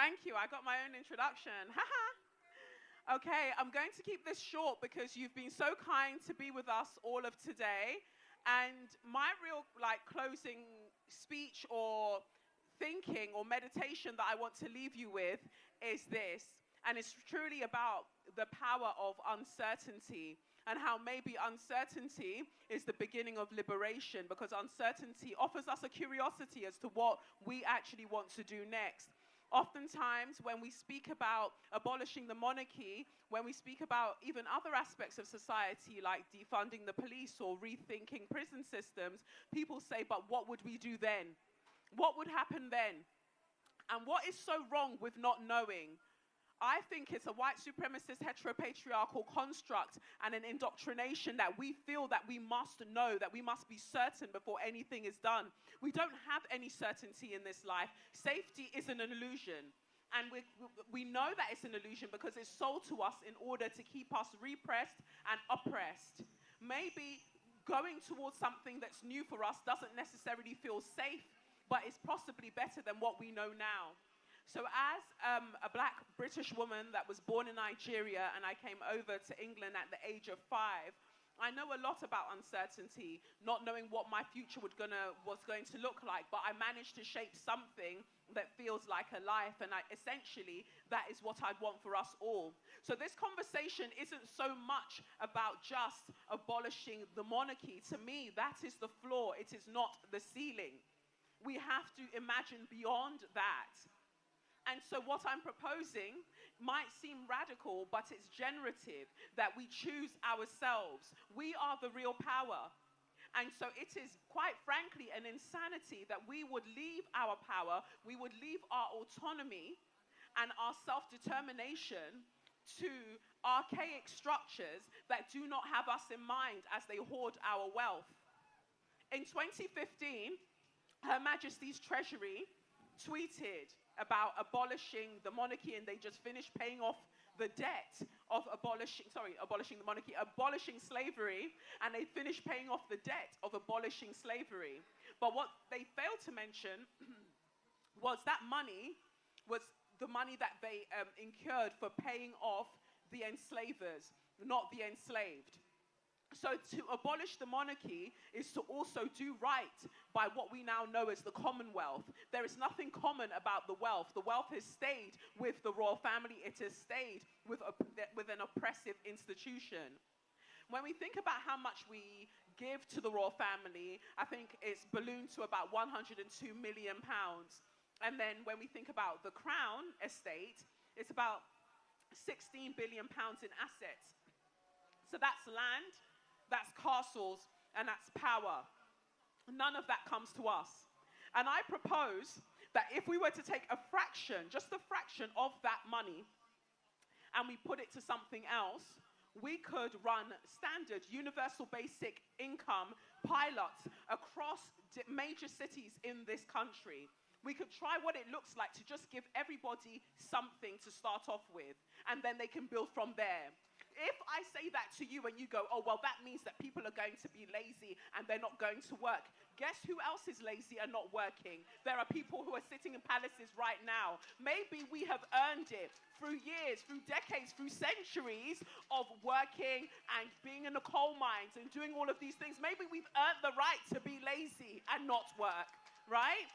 Thank you. I got my own introduction. Haha. Okay, I'm going to keep this short because you've been so kind to be with us all of today. And my real closing speech or thinking or meditation that I want to leave you with is this. And it's truly about the power of uncertainty and how maybe uncertainty is the beginning of liberation, because uncertainty offers us a curiosity as to what we actually want to do next. Oftentimes, when we speak about abolishing the monarchy, when we speak about even other aspects of society like defunding the police or rethinking prison systems, people say, but what would we do then? What would happen then? And what is so wrong with not knowing? I think it's a white supremacist heteropatriarchal construct and an indoctrination that we feel that we must know, that we must be certain before anything is done. We don't have any certainty in this life. Safety is an illusion. And we know that it's an illusion because it's sold to us in order to keep us repressed and oppressed. Maybe going towards something that's new for us doesn't necessarily feel safe, but it's possibly better than what we know now. So as a black British woman that was born in Nigeria and I came over to England at the age of 5, I know a lot about uncertainty, not knowing what my future was going to look like, but I managed to shape something that feels like a life, and essentially that is what I want for us all. So this conversation isn't so much about just abolishing the monarchy. To me, that is the floor, it is not the ceiling. We have to imagine beyond that. And so what I'm proposing might seem radical, but it's generative, that we choose ourselves. We are the real power. And so it is, quite frankly, an insanity that we would leave our power, we would leave our autonomy and our self-determination to archaic structures that do not have us in mind as they hoard our wealth. In 2015, Her Majesty's Treasury tweeted about abolishing the monarchy, and they just finished paying off the debt of abolishing slavery, and they finished paying off the debt of abolishing slavery. But what they failed to mention was that money was the money that they incurred for paying off the enslavers, not the enslaved. So to abolish the monarchy is to also do right by what we now know as the Commonwealth. There is nothing common about the wealth. The wealth has stayed with the royal family. It has stayed with an oppressive institution. When we think about how much we give to the royal family, I think it's ballooned to about £102 million. And then when we think about the Crown estate, it's about £16 billion in assets. So that's land, that's castles, and that's power. None of that comes to us. And I propose that if we were to take a fraction, just a fraction of that money, and we put it to something else, we could run standard universal basic income pilots across major cities in this country. We could try what it looks like to just give everybody something to start off with, and then they can build from there. If I say that to you and you go, oh, well, that means that people are going to be lazy and they're not going to work. Guess who else is lazy and not working? There are people who are sitting in palaces right now. Maybe we have earned it through years, through decades, through centuries of working and being in the coal mines and doing all of these things. Maybe we've earned the right to be lazy and not work, right?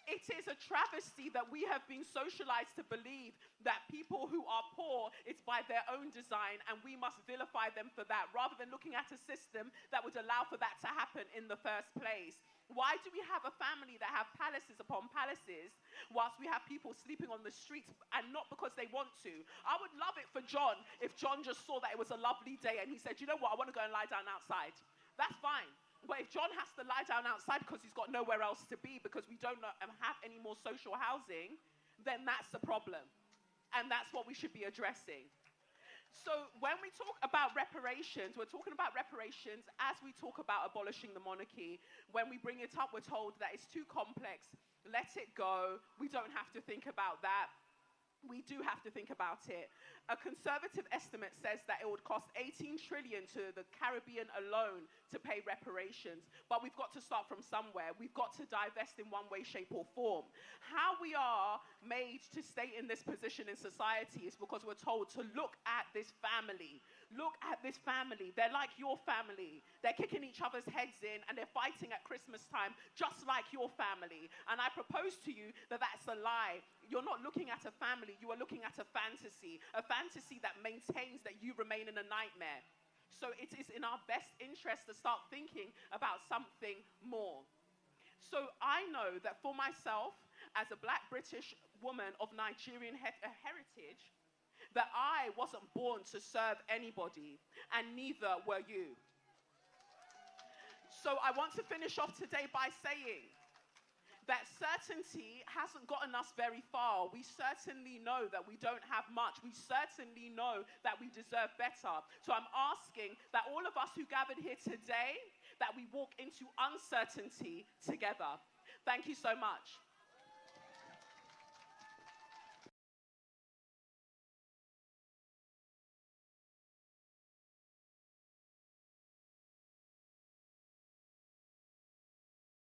It is a travesty that we have been socialized to believe that people who are poor, it's by their own design, and we must vilify them for that, rather than looking at a system that would allow for that to happen in the first place. Why do we have a family that have palaces upon palaces whilst we have people sleeping on the streets, and not because they want to? I would love it for John if John just saw that it was a lovely day and he said, you know what, I want to go and lie down outside. That's fine. But if John has to lie down outside because he's got nowhere else to be, because we don't have any more social housing, then that's the problem. And that's what we should be addressing. So when we talk about reparations, we're talking about reparations as we talk about abolishing the monarchy. When we bring it up, we're told that it's too complex. Let it go. We don't have to think about that. We do have to think about it. A conservative estimate says that it would cost 18 trillion to the Caribbean alone to pay reparations. But we've got to start from somewhere. We've got to divest in one way, shape, or form. How we we are made to stay in this position in society is because we're told to look at this family. Look at this family. They're like your family. They're kicking each other's heads in and they're fighting at Christmas time just like your family. And I propose to you that that's a lie. You're not looking at a family. You are looking at a fantasy that maintains that you remain in a nightmare. So it is in our best interest to start thinking about something more. So I know that for myself, as a black British woman of Nigerian heritage, that I wasn't born to serve anybody, and neither were you. So I want to finish off today by saying that certainty hasn't gotten us very far. We certainly know that we don't have much. We certainly know that we deserve better. So I'm asking that all of us who gathered here today, that we walk into uncertainty together. Thank you so much.